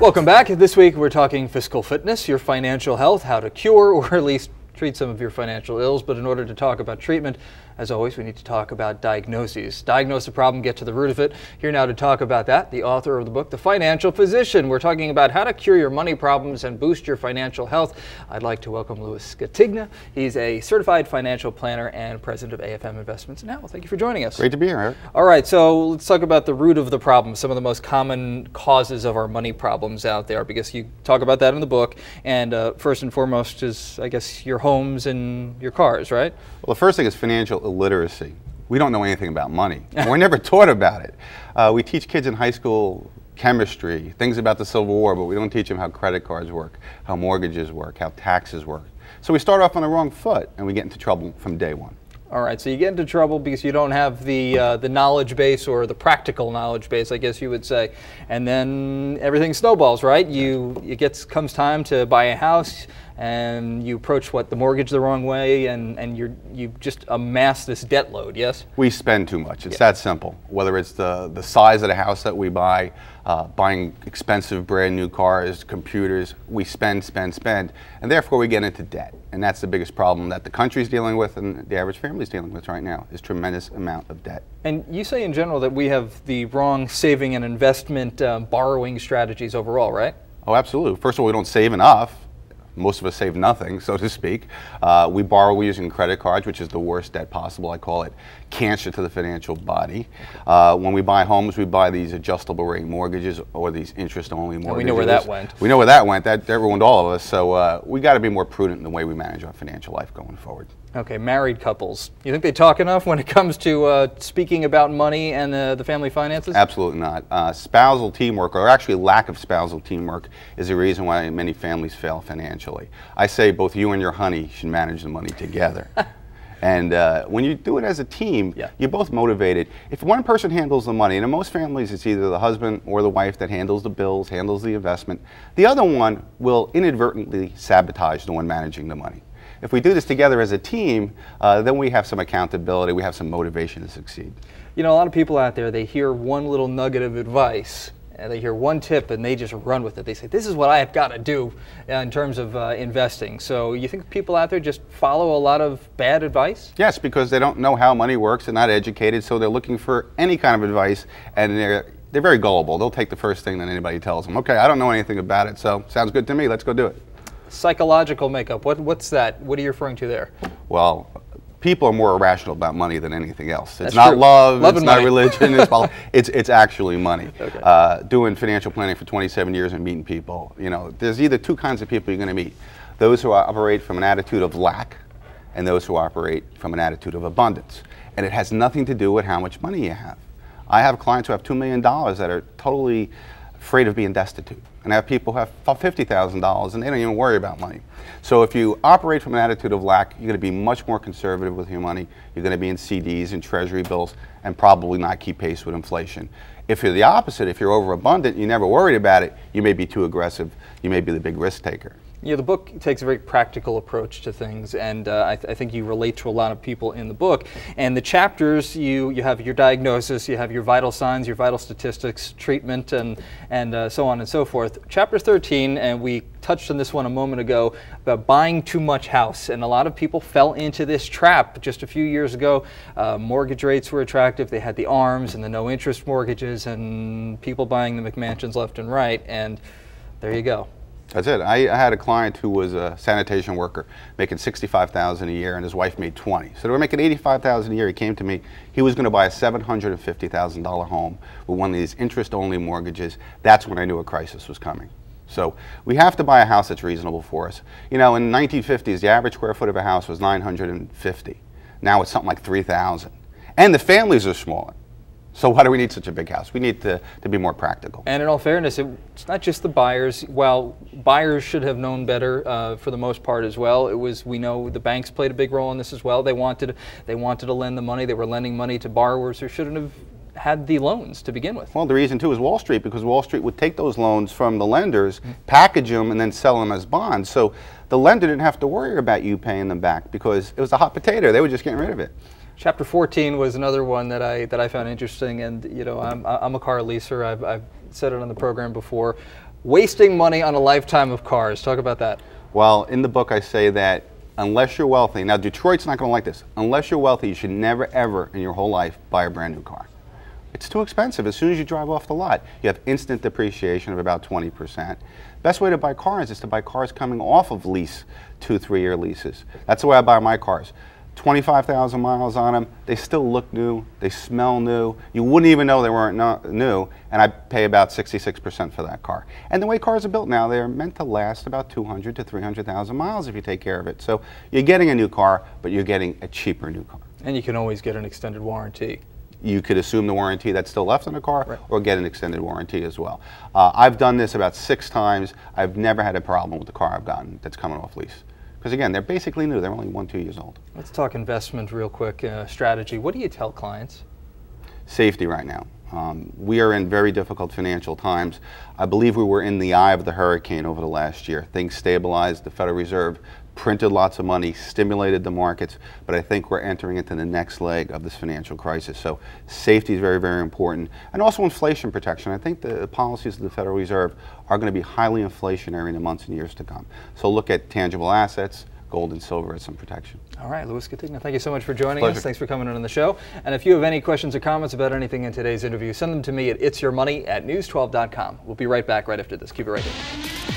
Welcome back. This week we're talking fiscal fitness, your financial health, how to cure or at least treat some of your financial ills. But in order to talk about treatment, as always, we need to talk about diagnoses. Diagnose the problem, get to the root of it. Here now to talk about that, the author of the book, The Financial Physician. We're talking about how to cure your money problems and boost your financial health. I'd like to welcome Louis Scatigna. He's a certified financial planner and president of AFM Investments. Now, thank you for joining us. Great to be here, Eric. All right, so let's talk about the root of the problem, some of the most common causes of our money problems out there, because you talk about that in the book. And first and foremost is, I guess, your homes and your cars, right? Well, the first thing is financial illiteracy. We don't know anything about money. We're never taught about it. We teach kids in high school chemistry, things about the Civil War, but we don't teach them how credit cards work, how mortgages work, how taxes work. So we start off on the wrong foot and we get into trouble from day one. All right, so you get into trouble because you don't have the knowledge base, or the practical knowledge base, I guess you would say, and then everything snowballs, right? Comes time to buy a house, and you approach the mortgage the wrong way, and you just amass this debt load. Yes. We spend too much. It's that simple. Whether it's the size of the house that we buy, buying expensive brand new cars, computers, we spend, and therefore we get into debt. And that's the biggest problem that the country's dealing with and the average family's dealing with right now, is tremendous amount of debt. And you say in general that we have the wrong saving and investment borrowing strategies overall, right? Oh, absolutely. First of all, we don't save enough. Most of us save nothing, so to speak. We borrow using credit cards, which is the worst debt possible. I call it cancer to the financial body. When we buy homes, we buy these adjustable rate mortgages or these interest-only mortgages. And we know where that went. We know where that went. That ruined all of us. So we got to be more prudent in the way we manage our financial life going forward. Okay, married couples. You think they talk enough when it comes to speaking about money and the family finances? Absolutely not. Spousal teamwork, or actually lack of spousal teamwork, is the reason why many families fail financially. I say both you and your honey should manage the money together. And when you do it as a team, you're both motivated. If one person handles the money, and in most families it's either the husband or the wife that handles the bills, handles the investment, the other one will inadvertently sabotage the one managing the money. If we do this together as a team, then we have some accountability, we have some motivation to succeed. You know, a lot of people out there, they hear one little nugget of advice, and they hear one tip and they just run with it. They say, this is what I have got to do in terms of investing. So you think people out there just follow a lot of bad advice? Yes, because they don't know how money works, they're not educated, so they're looking for any kind of advice, and they're very gullible. They'll take the first thing that anybody tells them. Okay, I don't know anything about it, so sounds good to me, let's go do it. Psychological makeup, what's that? What are you referring to there? Well, people are more irrational about money than anything else. It's That's not true. love, Love it's and not money. religion, it's actually money. Okay. Doing financial planning for 27 years and meeting people, you know, there's either two kinds of people you're going to meet. Those who operate from an attitude of lack, and those who operate from an attitude of abundance. And it has nothing to do with how much money you have. I have clients who have $2 million that are totally afraid of being destitute. And I have people who have $50,000 and they don't even worry about money. So if you operate from an attitude of lack, you're going to be much more conservative with your money. You're going to be in CDs and treasury bills and probably not keep pace with inflation. If you're the opposite, if you're overabundant, you're never worried about it, you may be too aggressive, you may be the big risk taker. Yeah, the book takes a very practical approach to things, and I think you relate to a lot of people in the book. And the chapters, you have your diagnosis, you have your vital signs, your vital statistics, treatment, and so on and so forth. Chapter 13, and we touched on this one a moment ago, about buying too much house. And a lot of people fell into this trap just a few years ago. Mortgage rates were attractive, they had the ARMs and the no interest mortgages, and people buying the McMansions left and right, and there you go. That's it. I had a client who was a sanitation worker making $65,000 a year, and his wife made $20,000. So they were making $85,000 a year. He came to me. He was going to buy a $750,000 home with one of these interest-only mortgages. That's when I knew a crisis was coming. So we have to buy a house that's reasonable for us. You know, in the 1950s, the average square foot of a house was 950. Now it's something like 3,000. And the families are smaller. So why do we need such a big house? We need to be more practical. And in all fairness, it's not just the buyers. While buyers should have known better for the most part as well, we know the banks played a big role in this as well. They wanted to lend the money. They were lending money to borrowers who shouldn't have had the loans to begin with. Well, the reason too is Wall Street, because Wall Street would take those loans from the lenders, package them, and then sell them as bonds. So the lender didn't have to worry about you paying them back because it was a hot potato. They were just getting rid of it. Chapter 14 was another one that I found interesting, and you know, I'm a car leaser. I've said it on the program before. wasting money on a lifetime of cars. Talk about that. Well, in the book I say that unless you're wealthy, now Detroit's not going to like this, unless you're wealthy, you should never ever in your whole life buy a brand new car. It's too expensive. As soon as you drive off the lot, you have instant depreciation of about 20%. Best way to buy cars is to buy cars coming off of lease, 2-3 year leases. That's the way I buy my cars. 25,000 miles on them, they still look new, they smell new, you wouldn't even know they weren't new, and I pay about 66% for that car. And the way cars are built now, they're meant to last about 200 to 300,000 miles if you take care of it. So you're getting a new car, but you're getting a cheaper new car. And you can always get an extended warranty. You could assume the warranty that's still left on the car, right, or get an extended warranty as well. I've done this about 6 times. I've never had a problem with the car I've gotten that's coming off lease. Because again, they're basically new. They're only 1-2 years old. Let's talk investment real quick, strategy. What do you tell clients? Safety right now. We are in very difficult financial times. I believe we were in the eye of the hurricane over the last year. Things stabilized. The Federal Reserve printed lots of money, stimulated the markets, but I think we're entering into the next leg of this financial crisis. So safety is very, very important. And also inflation protection. I think the policies of the Federal Reserve are going to be highly inflationary in the months and years to come. So look at tangible assets, gold and silver as some protection. All right, Louis Gottingen, thank you so much for joining Pleasure. us. Thanks for coming on the show. And if you have any questions or comments about anything in today's interview, send them to me at itsyourmoney@news12.com. We'll be right back right after this. Keep it right here.